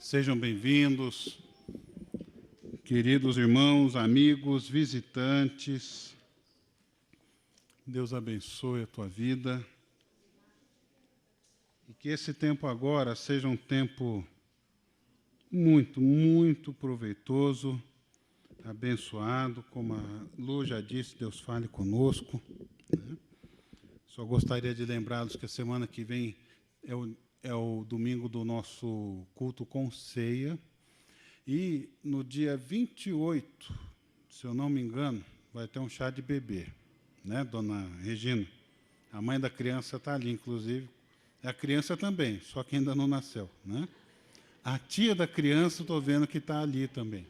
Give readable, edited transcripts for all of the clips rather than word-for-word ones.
Sejam bem-vindos, queridos irmãos, amigos, visitantes. Deus abençoe a tua vida. E que esse tempo agora seja um tempo muito proveitoso, abençoado. Como a Lu já disse, Deus fale conosco, né? Só gostaria de lembrá-los que a semana que vem é o domingo do nosso culto com ceia. E no dia 28, se eu não me engano, vai ter um chá de bebê, né, dona Regina? A mãe da criança está ali, inclusive. A criança também, só que ainda não nasceu, né? A tia da criança, estou vendo que está ali também.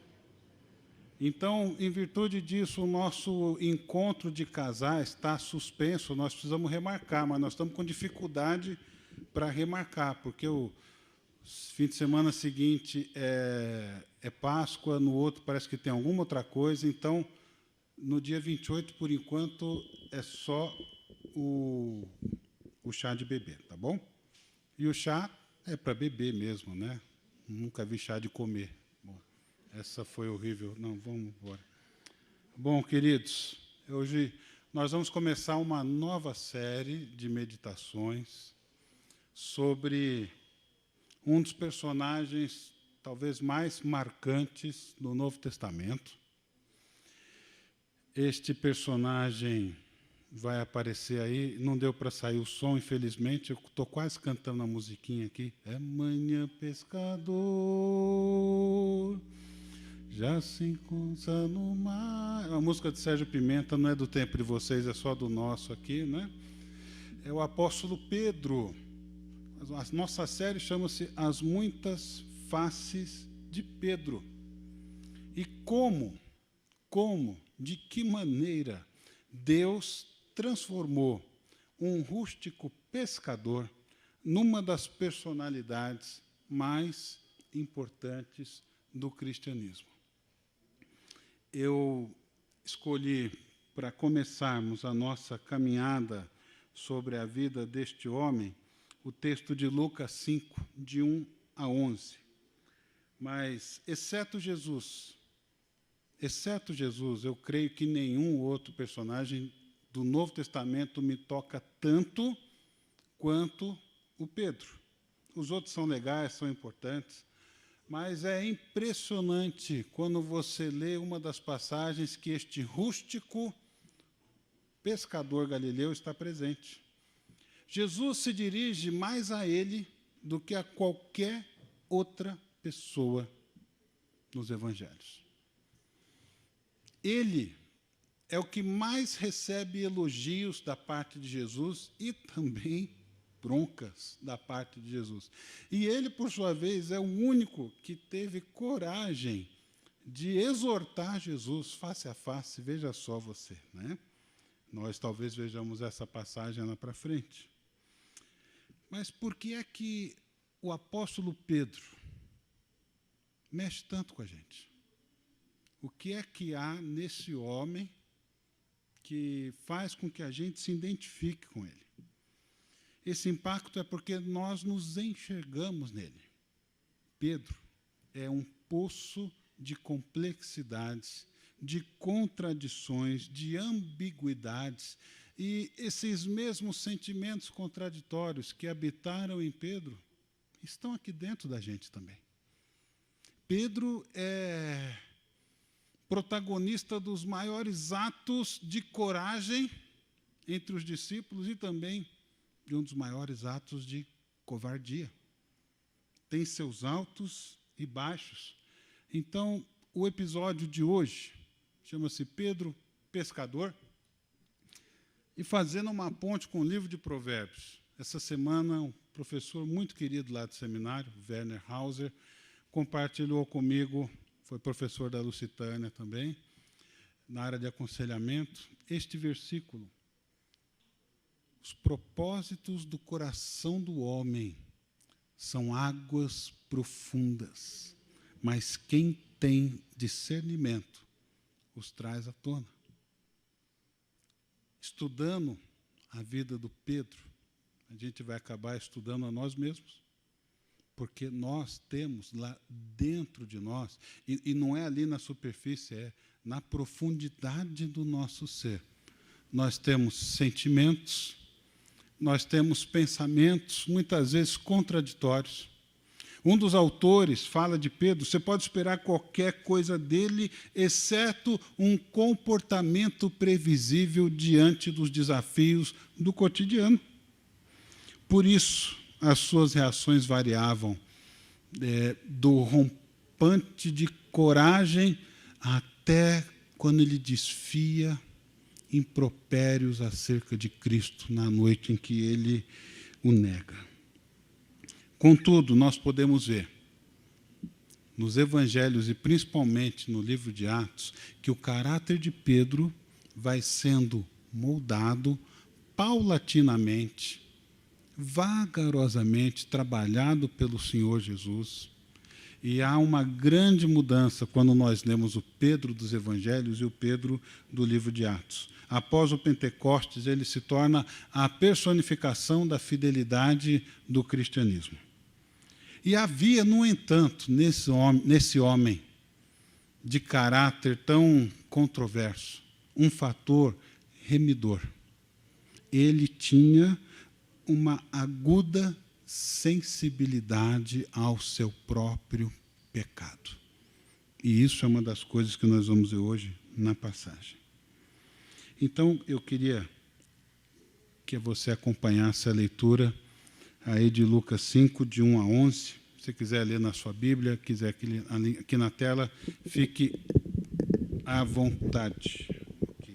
Então, em virtude disso, o nosso encontro de casais está suspenso. Nós precisamos remarcar, mas nós estamos com dificuldade para remarcar, porque o fim de semana seguinte é Páscoa, no outro parece que tem alguma outra coisa. Então, no dia 28, por enquanto, é só o chá de bebê, tá bom? E o chá é para beber mesmo, né? Nunca vi chá de comer. Essa foi horrível. Não, vamos embora. Bom, queridos, hoje nós vamos começar uma nova série de meditações sobre um dos personagens talvez mais marcantes do Novo Testamento. Este personagem vai aparecer aí, não deu para sair o som, infelizmente, eu estou quase cantando a musiquinha aqui. É manhã, pescador, já se encontra no mar. A música de Sérgio Pimenta não é do tempo de vocês, é só do nosso aqui, né? É o apóstolo Pedro. A nossa série chama-se As Muitas Faces de Pedro. E de que maneira Deus transformou um rústico pescador numa das personalidades mais importantes do cristianismo. Eu escolhi, para começarmos a nossa caminhada sobre a vida deste homem, o texto de Lucas 5, de 1 a 11. Mas, exceto Jesus, eu creio que nenhum outro personagem do Novo Testamento me toca tanto quanto o Pedro. Os outros são legais, são importantes, mas é impressionante quando você lê uma das passagens que este rústico pescador galileu está presente. Jesus se dirige mais a ele do que a qualquer outra pessoa nos evangelhos. Ele é o que mais recebe elogios da parte de Jesus e também broncas da parte de Jesus. E ele, por sua vez, é o único que teve coragem de exortar Jesus face a face. Veja só você, né? Nós talvez vejamos essa passagem lá para frente. Mas por que é que o apóstolo Pedro mexe tanto com a gente? O que é que há nesse homem que faz com que a gente se identifique com ele? Esse impacto é porque nós nos enxergamos nele. Pedro é um poço de complexidades, de contradições, de ambiguidades, e esses mesmos sentimentos contraditórios que habitaram em Pedro estão aqui dentro da gente também. Pedro é protagonista dos maiores atos de coragem entre os discípulos e também de um dos maiores atos de covardia. Tem seus altos e baixos. Então, o episódio de hoje chama-se Pedro Pescador, e fazendo uma ponte com o livro de Provérbios. Essa semana, um professor muito querido lá do seminário, Werner Hauser, compartilhou comigo, foi professor da Lusitânia também, na área de aconselhamento, este versículo. Os propósitos do coração do homem são águas profundas, mas quem tem discernimento os traz à tona. Estudando a vida do Pedro, a gente vai acabar estudando a nós mesmos, porque nós temos lá dentro de nós, e não é ali na superfície, é na profundidade do nosso ser. Nós temos sentimentos, nós temos pensamentos, muitas vezes contraditórios. Um dos autores fala de Pedro, você pode esperar qualquer coisa dele, exceto um comportamento previsível diante dos desafios do cotidiano. Por isso, as suas reações variavam do rompante de coragem até quando ele desfia impropérios acerca de Cristo na noite em que ele o nega. Contudo, nós podemos ver nos evangelhos e principalmente no livro de Atos que o caráter de Pedro vai sendo moldado paulatinamente, vagarosamente, trabalhado pelo Senhor Jesus. E há uma grande mudança quando nós lemos o Pedro dos Evangelhos e o Pedro do livro de Atos. Após o Pentecostes, ele se torna a personificação da fidelidade do cristianismo. E havia, no entanto, nesse homem de caráter tão controverso, um fator remidor. Ele tinha uma aguda sensibilidade ao seu próprio pecado. E isso é uma das coisas que nós vamos ver hoje na passagem. Então, eu queria que você acompanhasse a leitura aí de Lucas 5, de 1 a 11. Se você quiser ler na sua Bíblia, quiser aqui na tela, fique à vontade. Okay.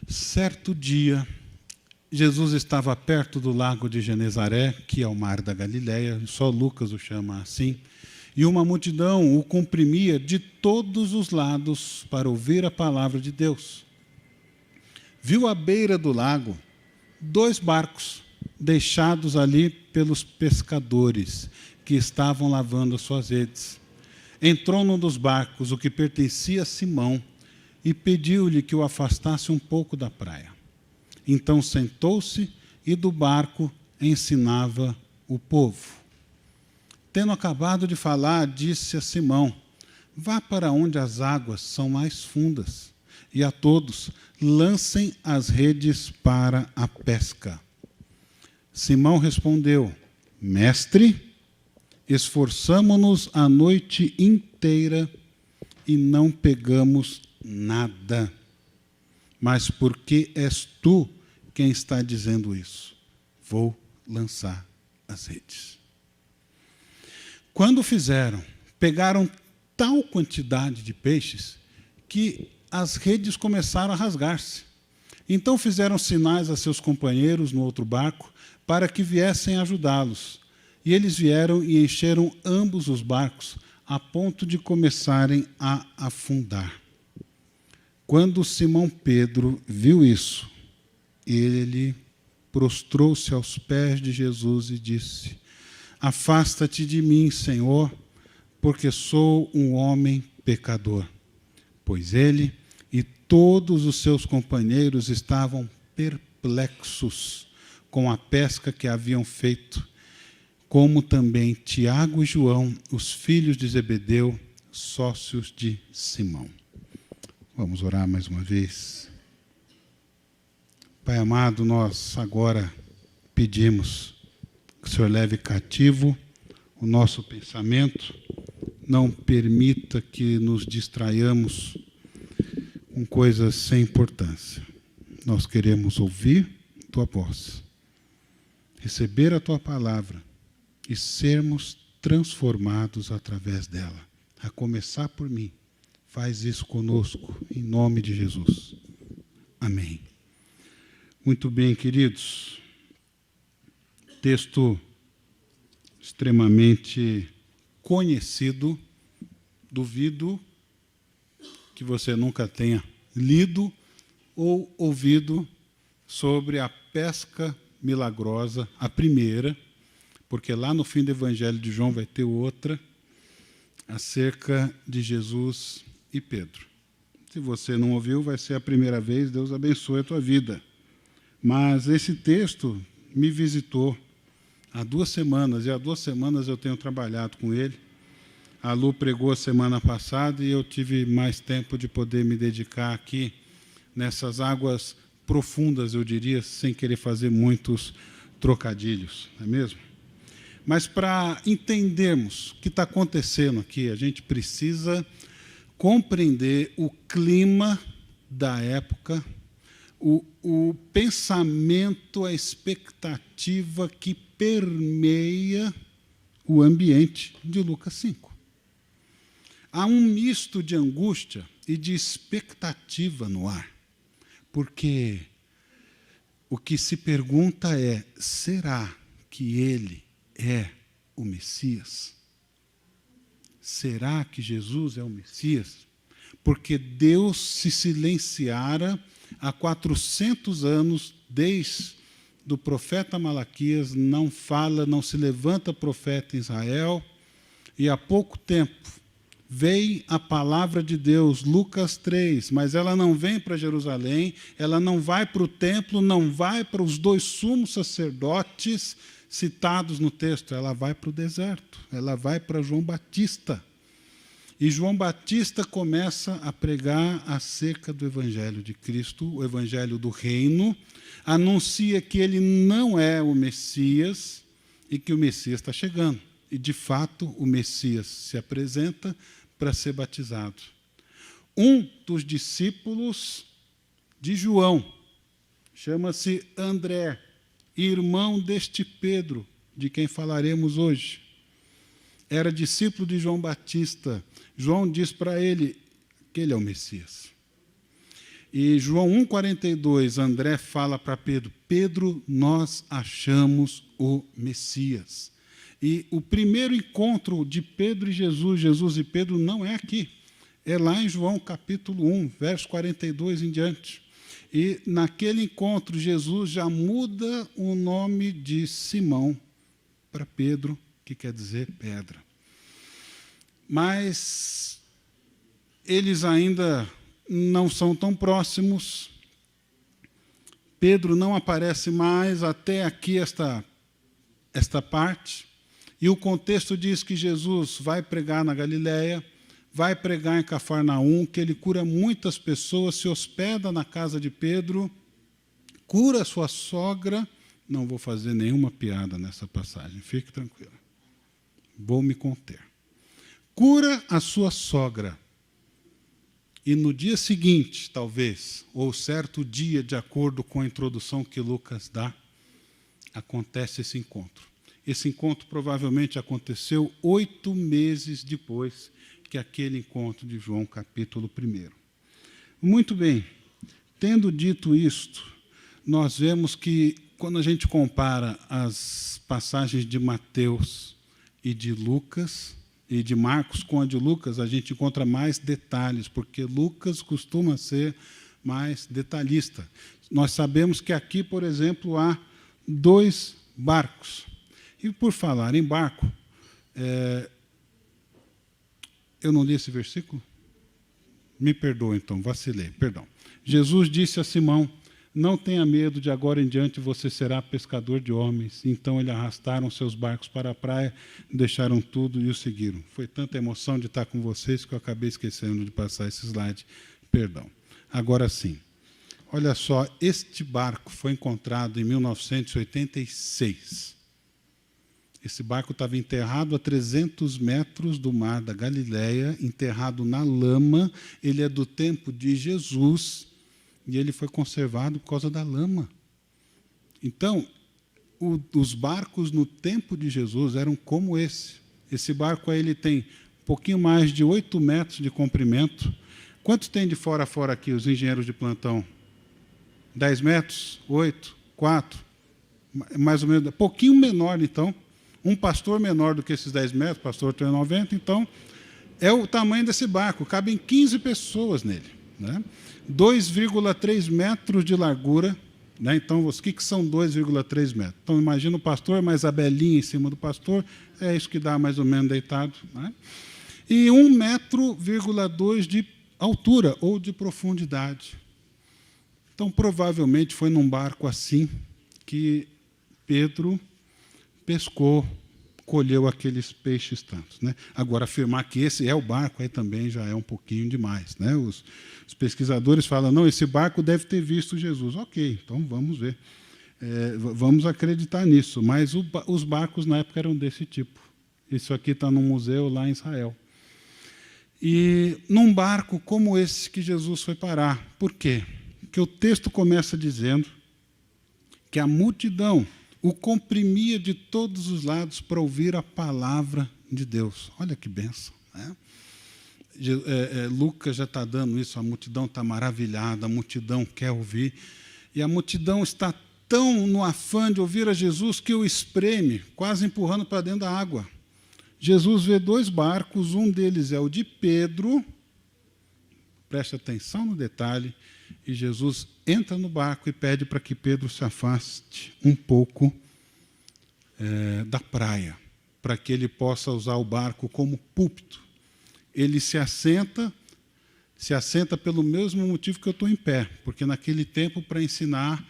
Certo dia, Jesus estava perto do lago de Genezaré, que é o mar da Galileia, só Lucas o chama assim, e uma multidão o comprimia de todos os lados para ouvir a palavra de Deus. Viu à beira do lago 2 barcos deixados ali pelos pescadores que estavam lavando as suas redes. Entrou num dos barcos, o que pertencia a Simão, e pediu-lhe que o afastasse um pouco da praia. Então sentou-se e do barco ensinava o povo. Tendo acabado de falar, disse a Simão: vá para onde as águas são mais fundas, e a todos lancem as redes para a pesca. Simão respondeu: Mestre, esforçamo-nos a noite inteira e não pegamos nada. Mas porque és tu quem está dizendo isso? Vou lançar as redes. Quando fizeram, pegaram tal quantidade de peixes que as redes começaram a rasgar-se. Então fizeram sinais a seus companheiros no outro barco para que viessem ajudá-los. E eles vieram e encheram ambos os barcos, a ponto de começarem a afundar. Quando Simão Pedro viu isso, ele prostrou-se aos pés de Jesus e disse: afasta-te de mim, Senhor, porque sou um homem pecador. Pois ele e todos os seus companheiros estavam perplexos com a pesca que haviam feito, como também Tiago e João, os filhos de Zebedeu, sócios de Simão. Vamos orar mais uma vez. Pai amado, nós agora pedimos que o Senhor leve cativo o nosso pensamento, não permita que nos distraiamos com coisas sem importância. Nós queremos ouvir tua voz, receber a tua palavra e sermos transformados através dela. A começar por mim. Faz isso conosco, em nome de Jesus. Amém. Muito bem, queridos. Texto extremamente conhecido. Duvido que você nunca tenha lido ou ouvido sobre a pesca milagrosa, a primeira, porque lá no fim do Evangelho de João vai ter outra, acerca de Jesus e Pedro. Se você não ouviu, vai ser a primeira vez, Deus abençoe a tua vida. Mas esse texto me visitou há 2 semanas, e há 2 semanas eu tenho trabalhado com ele. A Lu pregou a semana passada e eu tive mais tempo de poder me dedicar aqui nessas águas profundas, eu diria, sem querer fazer muitos trocadilhos, não é mesmo? Mas para entendermos o que está acontecendo aqui, a gente precisa compreender o clima da época, o pensamento, a expectativa que permeia o ambiente de Lucas 5. Há um misto de angústia e de expectativa no ar, porque o que se pergunta é: será que ele é o Messias? Será que Jesus é o Messias? Porque Deus se silenciara há 400 anos, desde o profeta Malaquias, não fala, não se levanta profeta em Israel, e há pouco tempo veio a palavra de Deus, Lucas 3, mas ela não vem para Jerusalém, ela não vai para o templo, não vai para os 2 sumos sacerdotes citados no texto, ela vai para o deserto, ela vai para João Batista. E João Batista começa a pregar acerca do Evangelho de Cristo, o Evangelho do Reino, anuncia que ele não é o Messias e que o Messias está chegando. E, de fato, o Messias se apresenta para ser batizado. Um dos discípulos de João chama-se André, irmão deste Pedro, de quem falaremos hoje. Era discípulo de João Batista. João diz para ele que ele é o Messias. E João 1,42, André fala para Pedro: Pedro, nós achamos o Messias. E o primeiro encontro de Pedro e Jesus, Jesus e Pedro, não é aqui. É lá em João capítulo 1, verso 42 em diante. E naquele encontro, Jesus já muda o nome de Simão para Pedro, que quer dizer pedra. Mas eles ainda não são tão próximos. Pedro não aparece mais até aqui esta parte. E o contexto diz que Jesus vai pregar na Galileia, vai pregar em Cafarnaum, que ele cura muitas pessoas, se hospeda na casa de Pedro, cura sua sogra. Não vou fazer nenhuma piada nessa passagem, fique tranquilo. Vou me conter. Cura a sua sogra. E no dia seguinte, talvez, ou certo dia, de acordo com a introdução que Lucas dá, acontece esse encontro. Esse encontro provavelmente aconteceu 8 meses depois que aquele encontro de João, capítulo 1. Muito bem, tendo dito isto, nós vemos que, quando a gente compara as passagens de Mateus e de Lucas, e de Marcos com a de Lucas, a gente encontra mais detalhes, porque Lucas costuma ser mais detalhista. Nós sabemos que aqui, por exemplo, há 2 barcos. E por falar em barco, eu não li esse versículo? Me perdoa, então, vacilei, perdão. Jesus disse a Simão: não tenha medo, de agora em diante você será pescador de homens. Então eles arrastaram seus barcos para a praia, deixaram tudo e o seguiram. Foi tanta emoção de estar com vocês que eu acabei esquecendo de passar esse slide. Perdão. Agora sim. Olha só, este barco foi encontrado em 1986. Esse barco estava enterrado a 300 metros do mar da Galileia, enterrado na lama. Ele é do tempo de Jesus e ele foi conservado por causa da lama. Então, os barcos no tempo de Jesus eram como esse. Esse barco aí, ele tem um pouquinho mais de 8 metros de comprimento. Quanto tem de fora a fora aqui, os engenheiros de plantão? 10 metros? 8? 4? Mais ou menos, pouquinho menor, então. Um pastor menor do que esses 10 metros, o pastor tem 90, então, é o tamanho desse barco, cabem 15 pessoas nele, né? 2,3 metros de largura, né? Então, o que são 2,3 metros? Então, imagina o pastor, mais a belinha em cima do pastor, é isso que dá mais ou menos deitado, né? E 1,2 metros de altura, ou de profundidade. Então, provavelmente, foi num barco assim que Pedro pescou, colheu aqueles peixes tantos, né? Agora, afirmar que esse é o barco, aí também já é um pouquinho demais, né? Os pesquisadores falam, não, esse barco deve ter visto Jesus. Ok, então vamos ver. Vamos acreditar nisso, mas os barcos na época eram desse tipo. Isso aqui está num museu lá em Israel. E num barco como esse que Jesus foi parar. Por quê? Porque o texto começa dizendo que a multidão o comprimia de todos os lados para ouvir a palavra de Deus. Olha que bênção, né? Lucas já está dando isso, a multidão está maravilhada, a multidão quer ouvir, e a multidão está tão no afã de ouvir a Jesus que o espreme, quase empurrando para dentro da água. Jesus vê 2 barcos, um deles é o de Pedro, preste atenção no detalhe, e Jesus entra no barco e pede para que Pedro se afaste um pouco da praia, para que ele possa usar o barco como púlpito. Ele se assenta pelo mesmo motivo que eu estou em pé, porque naquele tempo, para ensinar,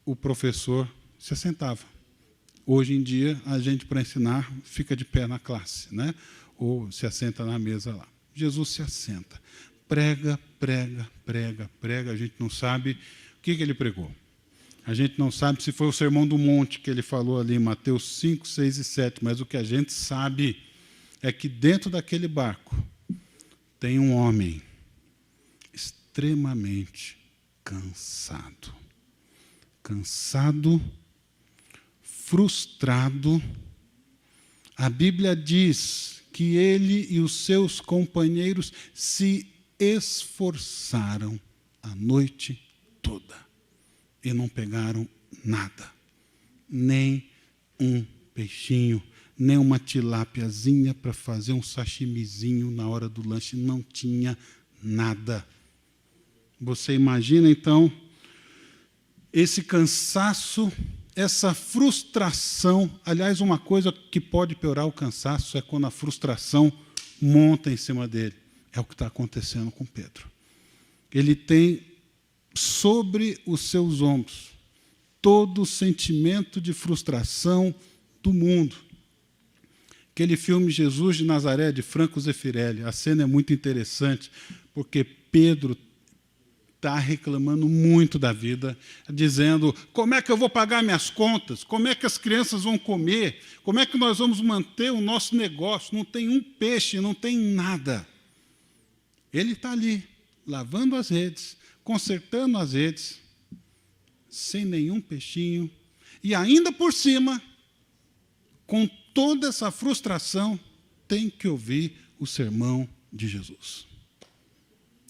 o professor se assentava. Hoje em dia, a gente, para ensinar, fica de pé na classe, né? Ou se assenta na mesa lá. Jesus se assenta. Prega, prega, prega, prega. A gente não sabe o que ele pregou. A gente não sabe se foi o Sermão do Monte que ele falou ali em Mateus 5, 6 e 7, mas o que a gente sabe é que dentro daquele barco tem um homem extremamente cansado. Cansado, frustrado. A Bíblia diz que ele e os seus companheiros se esforçaram a noite toda e não pegaram nada, nem um peixinho, nem uma tilápiazinha para fazer um sashimizinho na hora do lanche, não tinha nada. Você imagina, então, esse cansaço, essa frustração. Aliás, uma coisa que pode piorar o cansaço é quando a frustração monta em cima dele. É o que está acontecendo com Pedro. Ele tem sobre os seus ombros todo o sentimento de frustração do mundo. Aquele filme Jesus de Nazaré, de Franco Zeffirelli, a cena é muito interessante, porque Pedro está reclamando muito da vida, dizendo, como é que eu vou pagar minhas contas? Como é que as crianças vão comer? Como é que nós vamos manter o nosso negócio? Não tem um peixe, não tem nada. Ele está ali, lavando as redes, consertando as redes, sem nenhum peixinho, e ainda por cima, com toda essa frustração, tem que ouvir o sermão de Jesus.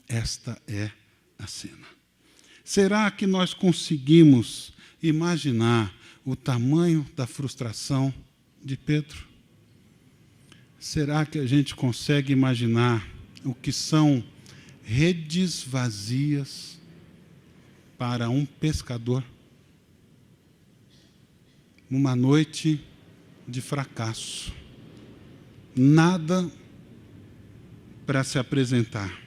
Esta é a cena. Será que nós conseguimos imaginar o tamanho da frustração de Pedro? Será que a gente consegue imaginar o que são redes vazias para um pescador? Uma noite de fracasso. Nada para se apresentar.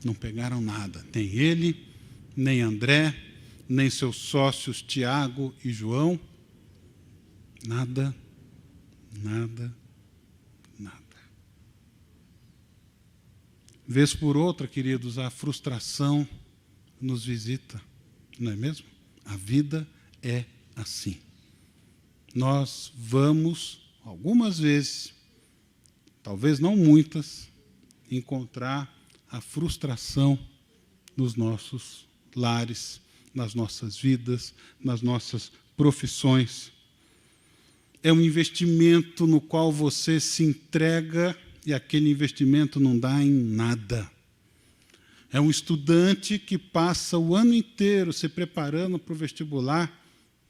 Não pegaram nada. Nem ele, nem André, nem seus sócios Tiago e João. Nada, nada, nada. Vez por outra, queridos, a frustração nos visita, não é mesmo? A vida é assim. Nós vamos, algumas vezes, talvez não muitas, encontrar a frustração nos nossos lares, nas nossas vidas, nas nossas profissões. É um investimento no qual você se entrega e aquele investimento não dá em nada. É um estudante que passa o ano inteiro se preparando para o vestibular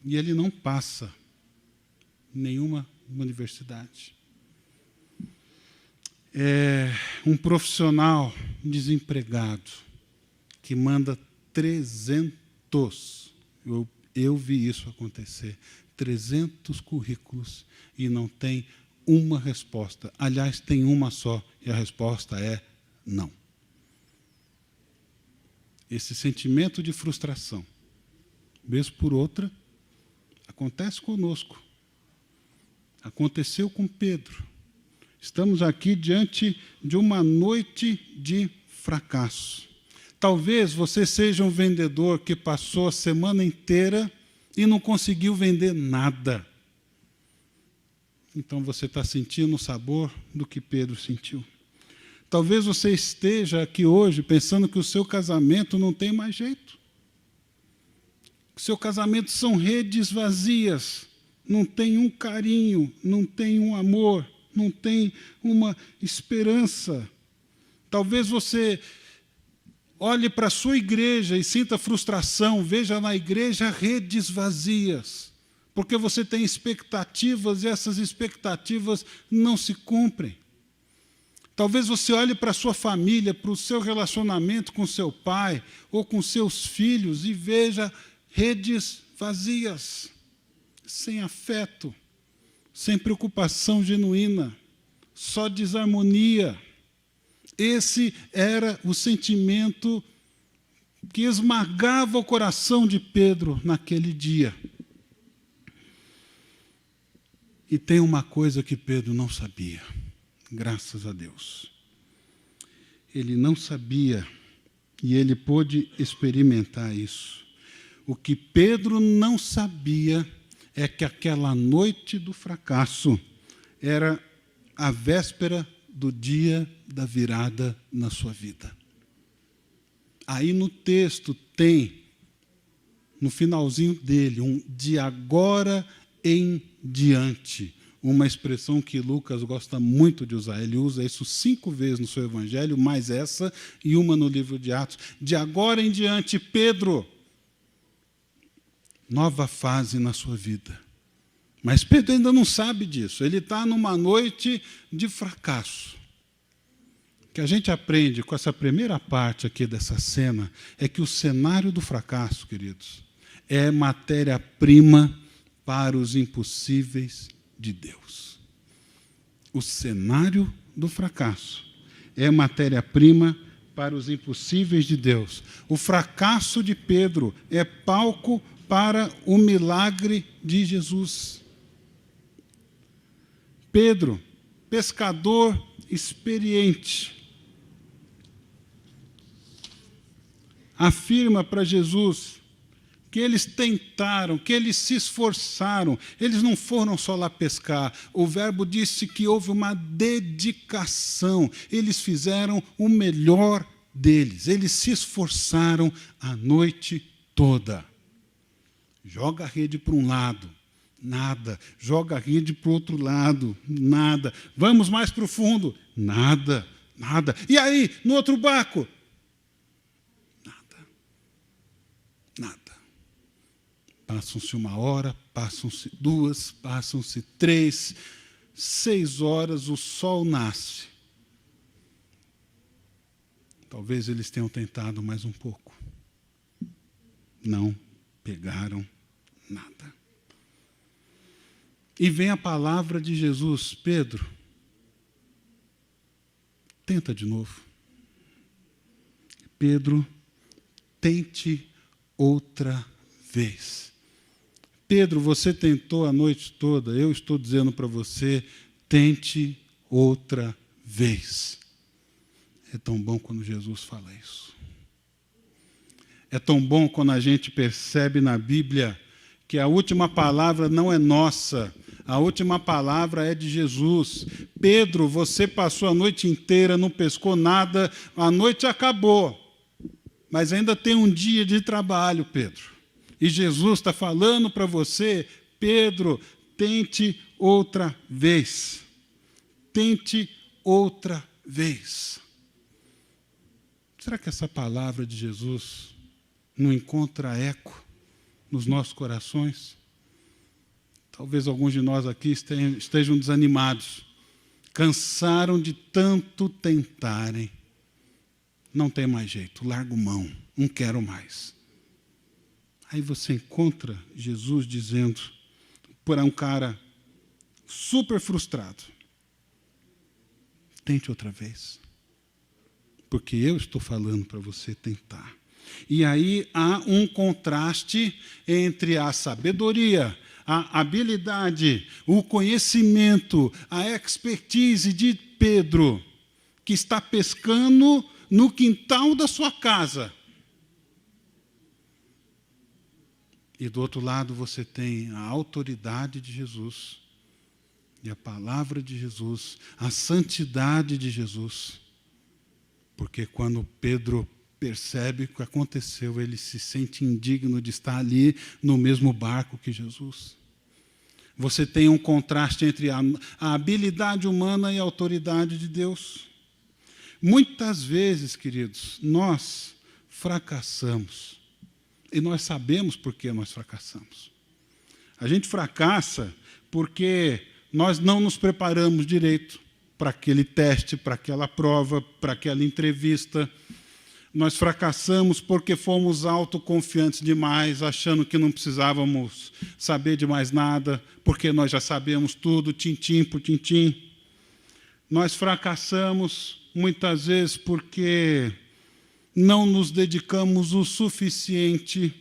e ele não passa em nenhuma universidade. É um profissional desempregado que manda 300, eu vi isso acontecer, 300 currículos e não tem uma resposta. Aliás, tem uma só e a resposta é não. Esse sentimento de frustração, vez por outra, acontece conosco. Aconteceu com Pedro. Estamos aqui diante de uma noite de fracasso. Talvez você seja um vendedor que passou a semana inteira e não conseguiu vender nada. Então você está sentindo o sabor do que Pedro sentiu. Talvez você esteja aqui hoje pensando que o seu casamento não tem mais jeito. O seu casamento são redes vazias, não tem um carinho, não tem um amor, não tem uma esperança. Talvez você olhe para a sua igreja e sinta frustração, veja na igreja redes vazias, porque você tem expectativas e essas expectativas não se cumprem. Talvez você olhe para a sua família, para o seu relacionamento com seu pai ou com seus filhos e veja redes vazias, sem afeto, sem preocupação genuína, só desarmonia. Esse era o sentimento que esmagava o coração de Pedro naquele dia. E tem uma coisa que Pedro não sabia. Graças a Deus. Ele não sabia e ele pôde experimentar isso. O que Pedro não sabia é que aquela noite do fracasso era a véspera do dia da virada na sua vida. Aí no texto tem, no finalzinho dele, um de agora em diante. Uma expressão que Lucas gosta muito de usar. Ele usa isso 5 vezes no seu evangelho, mais essa e uma no livro de Atos. De agora em diante, Pedro, nova fase na sua vida. Mas Pedro ainda não sabe disso. Ele está numa noite de fracasso. O que a gente aprende com essa primeira parte aqui dessa cena é que o cenário do fracasso, queridos, é matéria-prima para os impossíveis de Deus. O cenário do fracasso é matéria-prima para os impossíveis de Deus. O fracasso de Pedro é palco para o milagre de Jesus. Pedro, pescador experiente, afirma para Jesus que eles tentaram, que eles se esforçaram, eles não foram só lá pescar. O verbo disse que houve uma dedicação, eles fizeram o melhor deles, eles se esforçaram a noite toda. Joga a rede para um lado, nada. Joga a rede para o outro lado, nada. Vamos mais para o fundo, nada, nada. E aí, no outro barco? Nada, nada. Passam-se 1 hora, passam-se 2, passam-se 3, 6 horas, o sol nasce. Talvez eles tenham tentado mais um pouco. Não pegaram nada. E vem a palavra de Jesus: Pedro, tenta de novo. Pedro, tente outra vez. Pedro, você tentou a noite toda, eu estou dizendo para você, tente outra vez. É tão bom quando Jesus fala isso. É tão bom quando a gente percebe na Bíblia que a última palavra não é nossa, a última palavra é de Jesus. Pedro, você passou a noite inteira, não pescou nada, a noite acabou, mas ainda tem um dia de trabalho, Pedro. E Jesus está falando para você, Pedro, tente outra vez. Tente outra vez. Será que essa palavra de Jesus não encontra eco nos nossos corações? Talvez alguns de nós aqui estejam desanimados, cansaram de tanto tentarem. Não tem mais jeito, largo mão, não quero mais. Aí você encontra Jesus dizendo para um cara super frustrado: tente outra vez, porque eu estou falando para você tentar. E aí há um contraste entre a sabedoria, a habilidade, o conhecimento, a expertise de Pedro, que está pescando no quintal da sua casa. E do outro lado você tem a autoridade de Jesus, e a palavra de Jesus, a santidade de Jesus. Porque quando Pedro percebe o que aconteceu, ele se sente indigno de estar ali no mesmo barco que Jesus. Você tem um contraste entre a habilidade humana e a autoridade de Deus. Muitas vezes, queridos, nós fracassamos. E nós sabemos por que nós fracassamos. A gente fracassa porque nós não nos preparamos direito para aquele teste, para aquela prova, para aquela entrevista. Nós fracassamos porque fomos autoconfiantes demais, achando que não precisávamos saber de mais nada, porque nós já sabemos tudo, tintim por tintim. Nós fracassamos muitas vezes porque não nos dedicamos o suficiente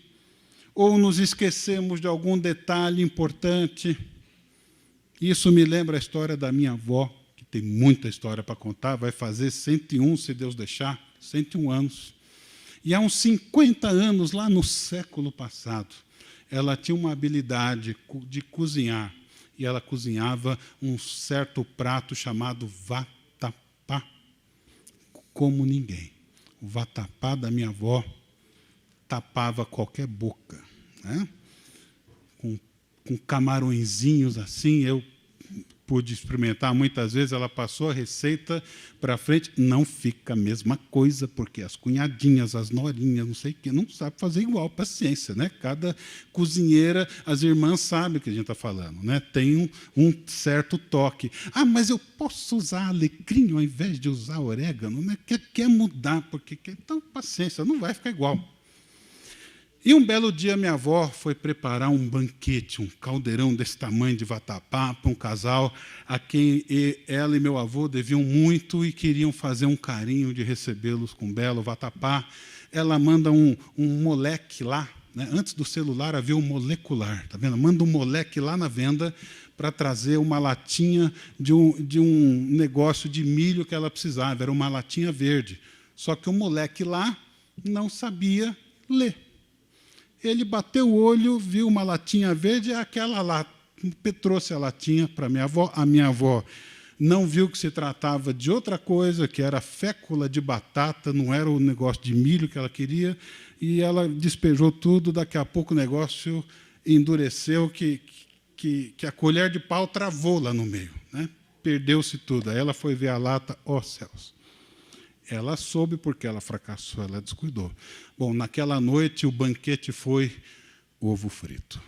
ou nos esquecemos de algum detalhe importante. Isso me lembra a história da minha avó, que tem muita história para contar, vai fazer 101, se Deus deixar, 101 anos. E há uns 50 anos, lá no século passado, ela tinha uma habilidade de cozinhar. E ela cozinhava um certo prato chamado vatapá, como ninguém. O vatapá da minha avó tapava qualquer boca, né? Com camarõezinhos assim, eu pude experimentar muitas vezes, ela passou a receita para frente, não fica a mesma coisa, porque as cunhadinhas, as norinhas, não sei o quê, não sabe fazer igual, paciência, né? Cada cozinheira, as irmãs sabem o que a gente está falando, né? Tem um certo toque. Ah, mas eu posso usar alecrim ao invés de usar orégano, né? Quer mudar, porque então, paciência, não vai ficar igual. E um belo dia, minha avó foi preparar um banquete, um caldeirão desse tamanho de vatapá, para um casal a quem ela e meu avô deviam muito e queriam fazer um carinho de recebê-los com um belo vatapá. Ela manda um moleque lá, né? Antes do celular havia um molecular, tá vendo? Manda um moleque lá na venda para trazer uma latinha de um negócio de milho que ela precisava, era uma latinha verde. Só que o moleque lá não sabia ler. Ele bateu o olho, viu uma latinha verde, aquela lá, trouxe a latinha para minha avó. A minha avó não viu que se tratava de outra coisa, que era fécula de batata, não era o negócio de milho que ela queria, e ela despejou tudo. Daqui a pouco o negócio endureceu, que a colher de pau travou lá no meio, né? Perdeu-se tudo. Aí ela foi ver a lata, ó céus. Ela soube porque ela fracassou, ela descuidou. Bom, naquela noite o banquete foi ovo frito.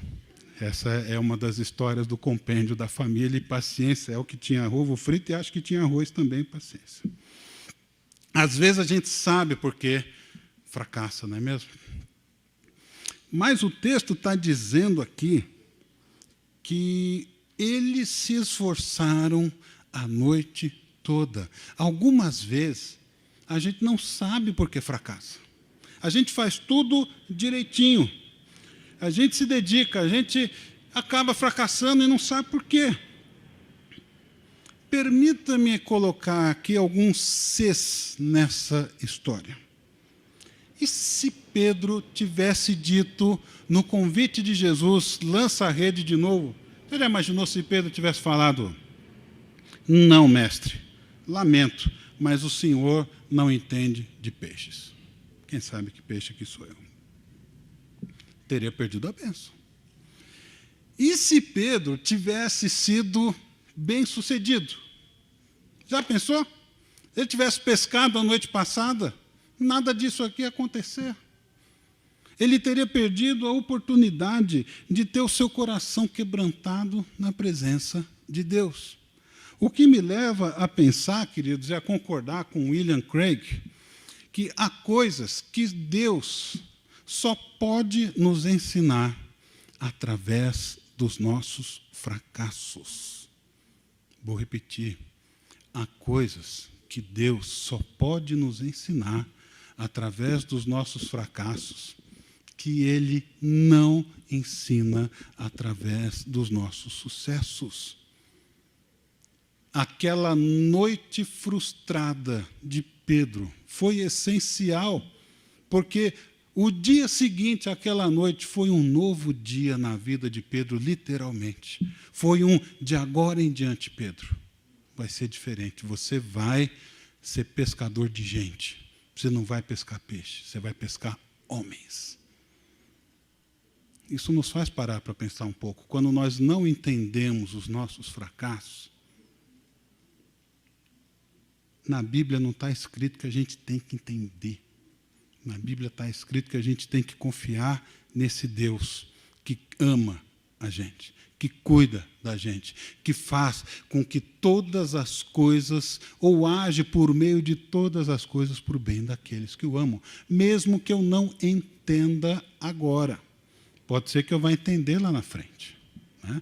Essa é uma das histórias do compêndio da família, e paciência é o que tinha ovo frito, e acho que tinha arroz também, paciência. Às vezes a gente sabe por que fracassa, não é mesmo? Mas o texto está dizendo aqui que eles se esforçaram a noite toda. Algumas vezes a gente não sabe por que fracassa. A gente faz tudo direitinho. A gente se dedica, a gente acaba fracassando e não sabe por quê. Permita-me colocar aqui alguns ses nessa história. E se Pedro tivesse dito, no convite de Jesus, lança a rede de novo? Você já imaginou se Pedro tivesse falado, não, mestre, lamento, mas o senhor não entende de peixes. Quem sabe que peixe aqui sou eu? Teria perdido a bênção. E se Pedro tivesse sido bem-sucedido? Já pensou? Ele tivesse pescado a noite passada, nada disso aqui ia acontecer. Ele teria perdido a oportunidade de ter o seu coração quebrantado na presença de Deus. O que me leva a pensar, queridos, e a concordar com William Craig, que há coisas que Deus só pode nos ensinar através dos nossos fracassos. Vou repetir. Há coisas que Deus só pode nos ensinar através dos nossos fracassos. que Ele não ensina através dos nossos sucessos. Aquela noite frustrada de Pedro foi essencial, porque o dia seguinte àquela noite foi um novo dia na vida de Pedro, literalmente. Foi de agora em diante, Pedro, vai ser diferente. Você vai ser pescador de gente. Você não vai pescar peixe, você vai pescar homens. Isso nos faz parar para pensar um pouco. Quando nós não entendemos os nossos fracassos, na Bíblia não está escrito que a gente tem que entender. Na Bíblia está escrito que a gente tem que confiar nesse Deus que ama a gente, que cuida da gente, que faz com que todas as coisas, ou age por meio de todas as coisas para o bem daqueles que o amam, mesmo que eu não entenda agora. Pode ser que eu vá entender lá na frente, né?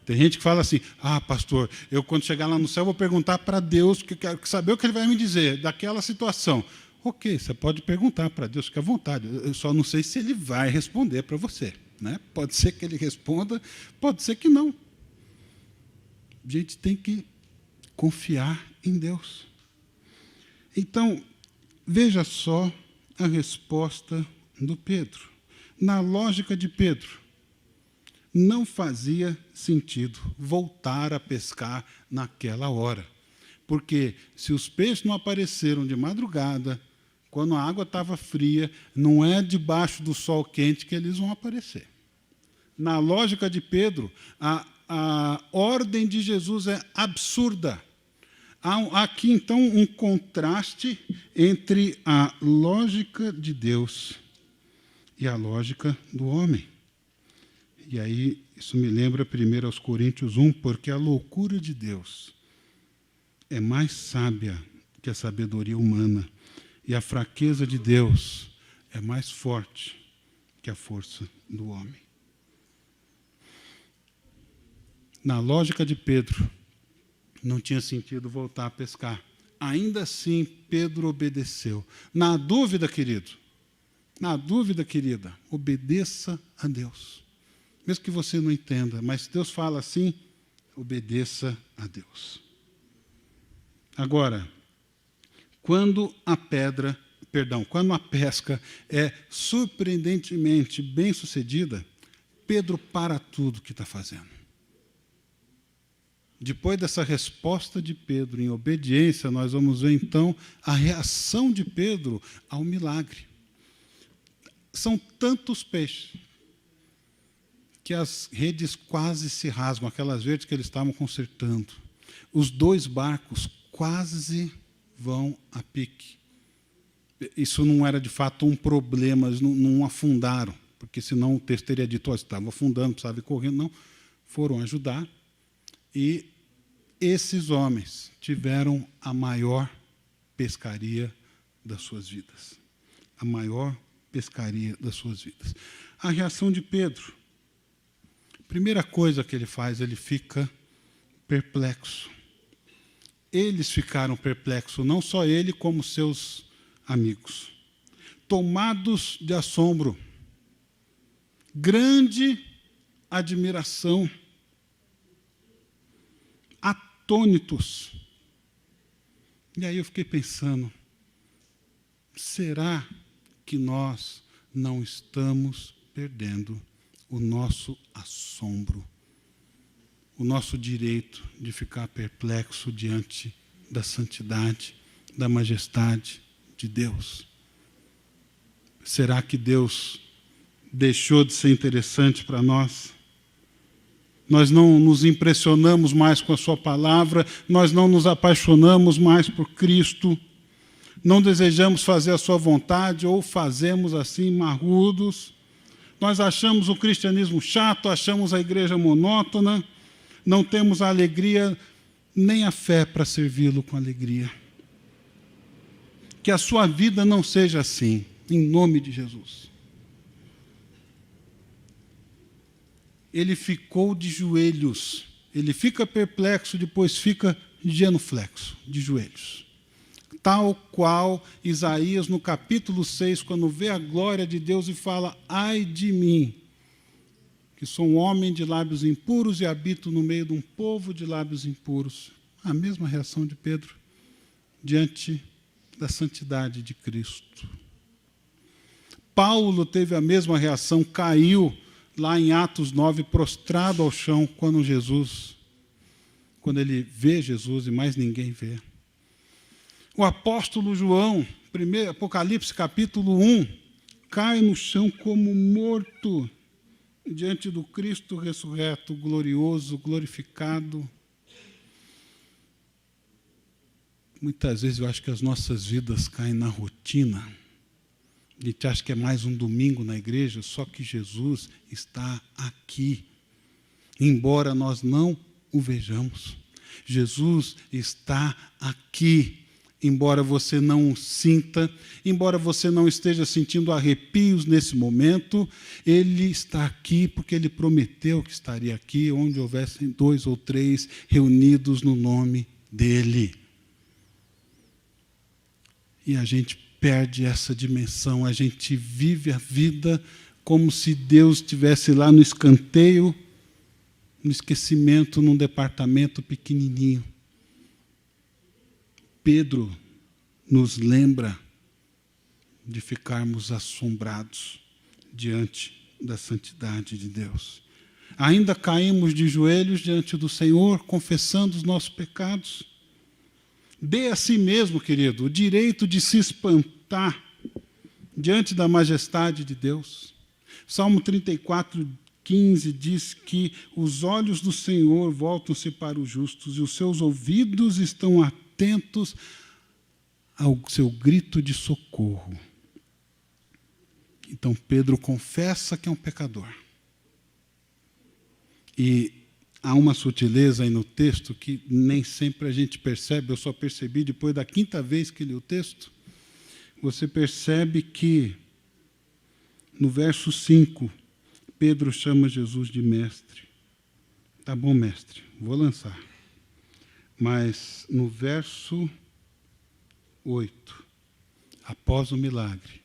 Tem gente que fala assim, pastor, eu quando chegar lá no céu vou perguntar para Deus, que eu quero saber o que Ele vai me dizer daquela situação. Ok, você pode perguntar para Deus, fique à vontade. Eu só não sei se Ele vai responder para você, né? Pode ser que Ele responda, pode ser que não. A gente tem que confiar em Deus. Então, veja só a resposta do Pedro. Na lógica de Pedro, não fazia sentido voltar a pescar naquela hora. Porque se os peixes não apareceram de madrugada, quando a água estava fria, não é debaixo do sol quente que eles vão aparecer. Na lógica de Pedro, a ordem de Jesus é absurda. Há aqui, então, um contraste entre a lógica de Deus e a lógica do homem. E aí, isso me lembra 1 Coríntios 1, porque a loucura de Deus é mais sábia que a sabedoria humana, e a fraqueza de Deus é mais forte que a força do homem. Na lógica de Pedro, não tinha sentido voltar a pescar. Ainda assim, Pedro obedeceu. Na dúvida, querido, na dúvida, querida, obedeça a Deus. Mesmo que você não entenda, mas se Deus fala assim, obedeça a Deus. Agora, quando a pesca é surpreendentemente bem-sucedida, Pedro para tudo que está fazendo. Depois dessa resposta de Pedro em obediência, nós vamos ver, então, a reação de Pedro ao milagre. São tantos peixes que as redes quase se rasgam, aquelas redes que eles estavam consertando. Os 2 barcos quase vão a pique. Isso não era, de fato, um problema, eles não afundaram, porque senão o texto teria dito, estavam afundando, precisava ir correndo. Não, foram ajudar. E esses homens tiveram a maior pescaria das suas vidas. A maior pescaria das suas vidas. A reação de Pedro. Primeira coisa que ele faz, ele fica perplexo. Eles ficaram perplexos, não só ele, como seus amigos. Tomados de assombro. Grande admiração. Atônitos. E aí eu fiquei pensando, será que nós não estamos perdendo o nosso assombro, o nosso direito de ficar perplexo diante da santidade, da majestade de Deus? Será que Deus deixou de ser interessante para nós? Nós não nos impressionamos mais com a sua palavra, nós não nos apaixonamos mais por Cristo, não desejamos fazer a sua vontade ou fazemos assim marrudos. Nós achamos o cristianismo chato, achamos a igreja monótona, não temos a alegria nem a fé para servi-lo com alegria. Que a sua vida não seja assim, em nome de Jesus. Ele ficou de joelhos, ele fica perplexo, depois fica genuflexo, de joelhos. tal qual Isaías, no capítulo 6, quando vê a glória de Deus e fala: ai de mim, que sou um homem de lábios impuros e habito no meio de um povo de lábios impuros. A mesma reação de Pedro diante da santidade de Cristo. Paulo teve a mesma reação, caiu lá em Atos 9, prostrado ao chão, quando ele vê Jesus e mais ninguém vê. O apóstolo João, Apocalipse capítulo 1, cai no chão como morto diante do Cristo ressurreto, glorioso, glorificado. Muitas vezes eu acho que as nossas vidas caem na rotina. A gente acha que é mais um domingo na igreja, só que Jesus está aqui. Embora nós não o vejamos. Jesus está aqui. Embora você não o sinta, embora você não esteja sentindo arrepios nesse momento, Ele está aqui porque Ele prometeu que estaria aqui, onde houvessem 2 ou 3 reunidos no nome dEle. E a gente perde essa dimensão, a gente vive a vida como se Deus estivesse lá no escanteio, no esquecimento, num departamento pequenininho. Pedro nos lembra de ficarmos assombrados diante da santidade de Deus. Ainda caímos de joelhos diante do Senhor, confessando os nossos pecados. Dê a si mesmo, querido, o direito de se espantar diante da majestade de Deus. Salmo 34, 15 diz que os olhos do Senhor voltam-se para os justos e os seus ouvidos estão atentos ao seu grito de socorro. Então Pedro confessa que é um pecador. E há uma sutileza aí no texto que nem sempre a gente percebe, eu só percebi depois da 5ª vez que li o texto. Você percebe que no verso 5, Pedro chama Jesus de mestre. Tá bom, mestre, vou lançar. Mas no verso 8, após o milagre,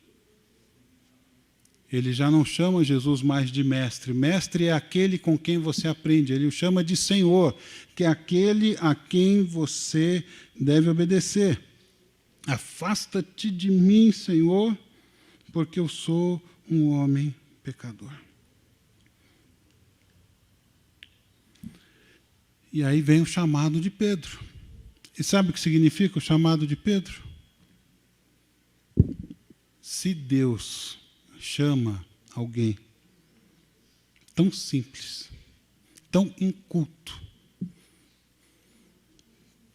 ele já não chama Jesus mais de mestre. Mestre é aquele com quem você aprende. Ele o chama de Senhor, que é aquele a quem você deve obedecer. Afasta-te de mim, Senhor, porque eu sou um homem pecador. E aí vem o chamado de Pedro. E sabe o que significa o chamado de Pedro? Se Deus chama alguém tão simples, tão inculto,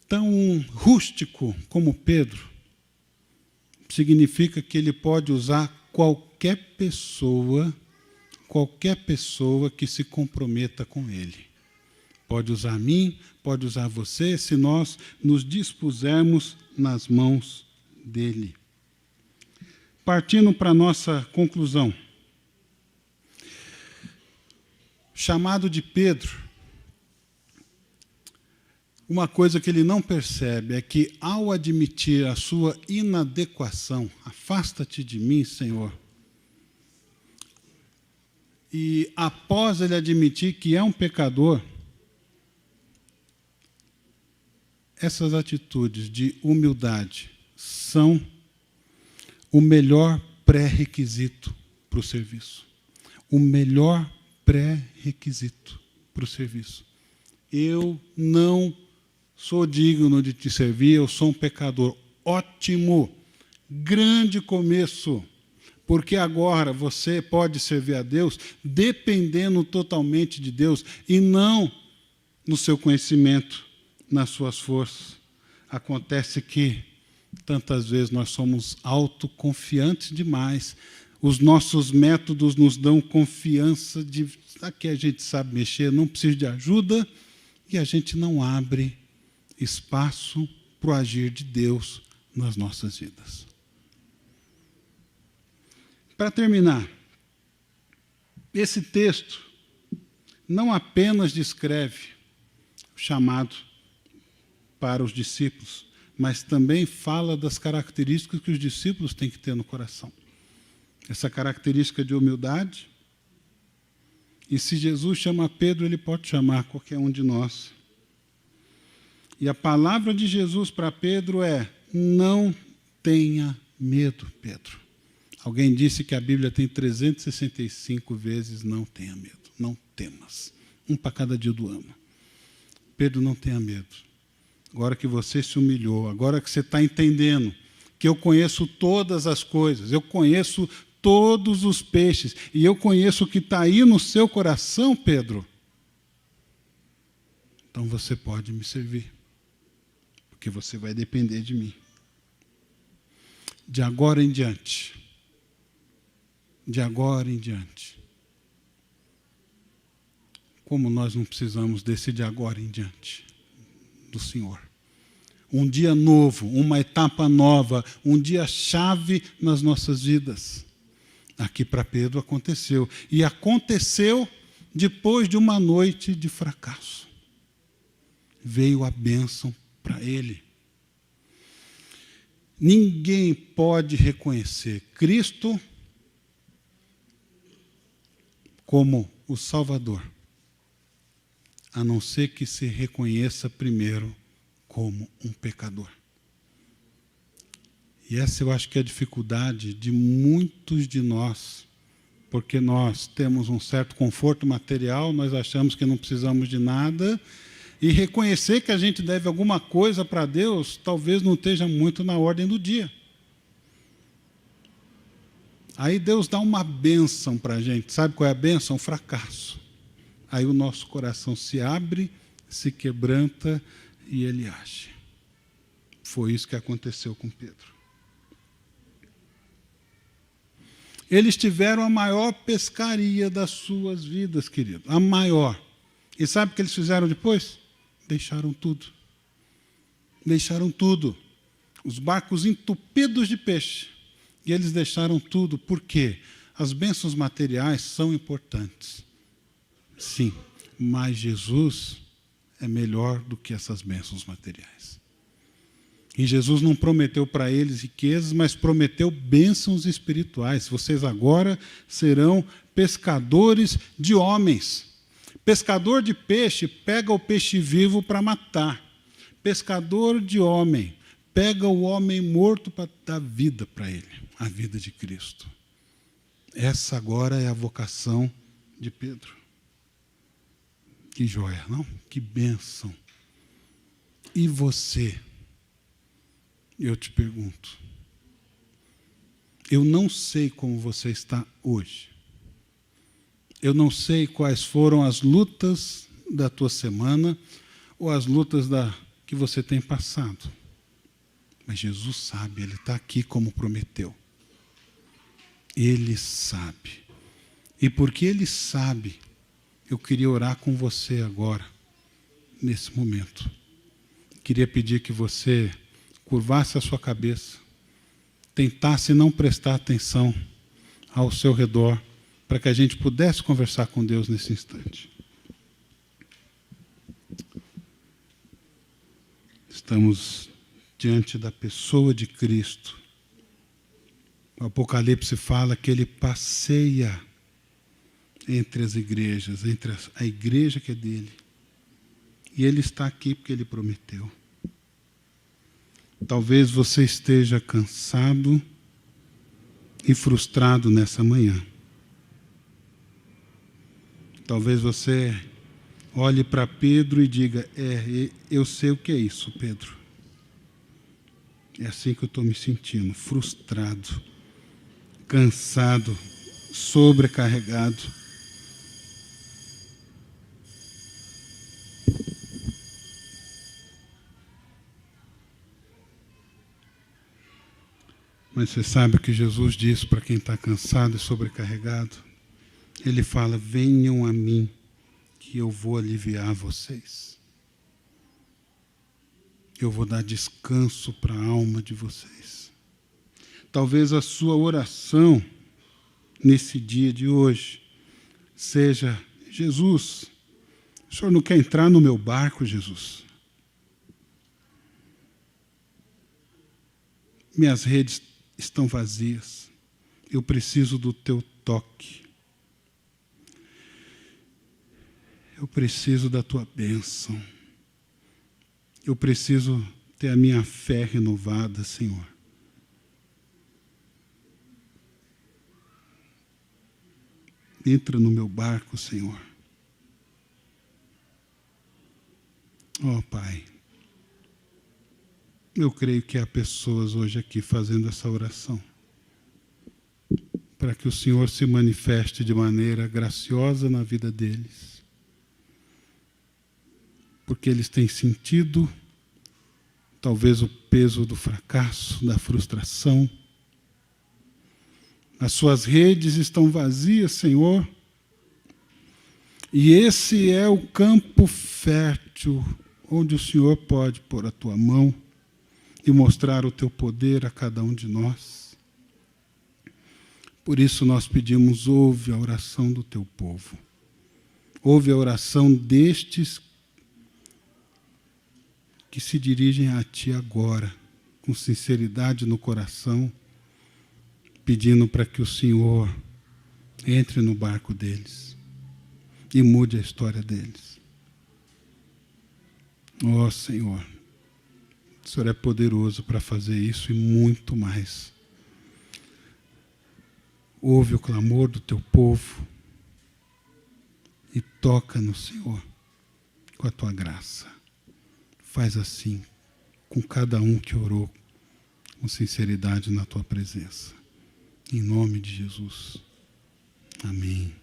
tão rústico como Pedro, significa que ele pode usar qualquer pessoa que se comprometa com ele. Pode usar a mim, pode usar você, se nós nos dispusermos nas mãos dele. Partindo para a nossa conclusão. Chamado de Pedro, uma coisa que ele não percebe é que, ao admitir a sua inadequação, afasta-te de mim, Senhor, e após ele admitir que é um pecador, essas atitudes de humildade são o melhor pré-requisito para o serviço. O melhor pré-requisito para o serviço. Eu não sou digno de te servir, eu sou um pecador. Ótimo, grande começo, porque agora você pode servir a Deus dependendo totalmente de Deus e não no seu conhecimento, nas suas forças. Aqui que tantas vezes nós somos autoconfiantes demais. Os nossos métodos nos dão confiança de que a gente sabe mexer, não precisa de ajuda, e a gente não abre espaço para o agir de Deus nas nossas vidas. Para terminar, esse texto não apenas descreve o chamado para os discípulos, mas também fala das características que os discípulos têm que ter no coração. Essa característica de humildade. E se Jesus chama Pedro, ele pode chamar qualquer um de nós. E a palavra de Jesus para Pedro é: não tenha medo, Pedro. Alguém disse que a Bíblia tem 365 vezes não tenha medo, não temas. Um para cada dia do ano. Pedro, não tenha medo. Agora que você se humilhou, agora que você está entendendo que eu conheço todas as coisas, eu conheço todos os peixes, e eu conheço o que está aí no seu coração, Pedro, então você pode me servir, porque você vai depender de mim. De agora em diante, como nós não precisamos desse de agora em diante do Senhor. Um dia novo, uma etapa nova, um dia chave nas nossas vidas. Aqui para Pedro aconteceu. E aconteceu depois de uma noite de fracasso. Veio a bênção para ele. Ninguém pode reconhecer Cristo como o Salvador, a não ser que se reconheça primeiro como um pecador. E essa eu acho que é a dificuldade de muitos de nós, porque nós temos um certo conforto material, nós achamos que não precisamos de nada, e reconhecer que a gente deve alguma coisa para Deus, talvez não esteja muito na ordem do dia. Aí Deus dá uma bênção para a gente. Sabe qual é a bênção? O fracasso. Aí o nosso coração se abre, se quebranta e ele age. Foi isso que aconteceu com Pedro. Eles tiveram a maior pescaria das suas vidas, querido. A maior. E sabe o que eles fizeram depois? Deixaram tudo. Deixaram tudo. Os barcos entupidos de peixe. E eles deixaram tudo. Por quê? As bênçãos materiais são importantes. Sim, mas Jesus é melhor do que essas bênçãos materiais. E Jesus não prometeu para eles riquezas, mas prometeu bênçãos espirituais. Vocês agora serão pescadores de homens. Pescador de peixe pega o peixe vivo para matar. Pescador de homem pega o homem morto para dar vida para ele, a vida de Cristo. Essa agora é a vocação de Pedro. Que joia, não? Que bênção. E você? Eu te pergunto. Eu não sei como você está hoje. Eu não sei quais foram as lutas da tua semana ou as lutas que você tem passado. Mas Jesus sabe, Ele está aqui como prometeu. Ele sabe. E porque Ele sabe, eu queria orar com você agora, nesse momento. Queria pedir que você curvasse a sua cabeça, tentasse não prestar atenção ao seu redor, para que a gente pudesse conversar com Deus nesse instante. Estamos diante da pessoa de Cristo. O Apocalipse fala que Ele passeia entre as igrejas, entre a igreja que é dele. E Ele está aqui porque Ele prometeu. Talvez você esteja cansado e frustrado nessa manhã. Talvez você olhe para Pedro e diga: eu sei o que é isso, Pedro. É assim que eu estou me sentindo, frustrado, cansado, sobrecarregado. Mas você sabe o que Jesus diz para quem está cansado e sobrecarregado? Ele fala: venham a mim, que eu vou aliviar vocês. Eu vou dar descanso para a alma de vocês. Talvez a sua oração nesse dia de hoje seja: Jesus, o Senhor não quer entrar no meu barco, Jesus? Minhas redes estão vazias. Eu preciso do teu toque. Eu preciso da tua bênção. Eu preciso ter a minha fé renovada, Senhor. Entra no meu barco, Senhor. Ó, Pai, eu creio que há pessoas hoje aqui fazendo essa oração, para que o Senhor se manifeste de maneira graciosa na vida deles, porque eles têm sentido talvez o peso do fracasso, da frustração. As suas redes estão vazias, Senhor, e esse é o campo fértil onde o Senhor pode pôr a tua mão e mostrar o teu poder a cada um de nós. Por isso nós pedimos, ouve a oração do teu povo. Ouve a oração destes que se dirigem a ti agora, com sinceridade no coração, pedindo para que o Senhor entre no barco deles e mude a história deles. Ó Senhor, o Senhor é poderoso para fazer isso e muito mais. Ouve o clamor do teu povo e toca no Senhor com a tua graça. Faz assim com cada um que orou com sinceridade na tua presença. Em nome de Jesus. Amém.